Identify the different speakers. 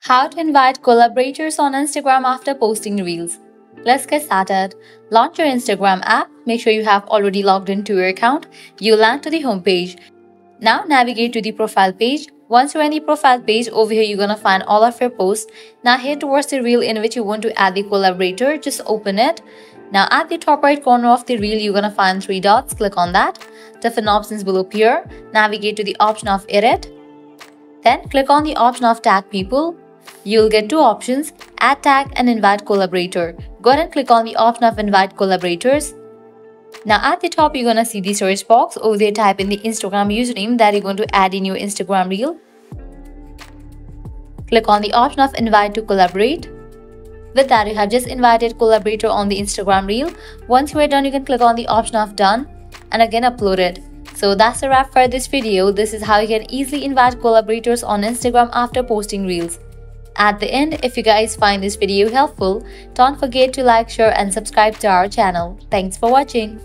Speaker 1: How to invite collaborators on Instagram after posting Reels. Let's get started. Launch your Instagram app. Make sure you have already logged into your account. You'll land to the home page. Now navigate to the profile page. Once you're in the profile page, over here you're gonna find all of your posts. Now head towards the reel in which you want to add the collaborator. Just open it. Now at the top right corner of the reel, you're gonna find three dots. Click on that. Different options will appear. Navigate to the option of edit. Then click on the option of tag people. You'll get two options, add tag and invite collaborator. Go ahead and click on the option of invite collaborators. Now at the top, you're gonna see the search box. Over there, type in the Instagram username that you're going to add in your Instagram reel. Click on the option of invite to collaborate. With that, you have just invited collaborator on the Instagram reel. Once you are done, you can click on the option of done and again upload it. So that's a wrap for this video. This is how you can easily invite collaborators on Instagram after posting reels. At the end, if you guys find this video helpful, don't forget to like, share and subscribe to our channel. Thanks for watching.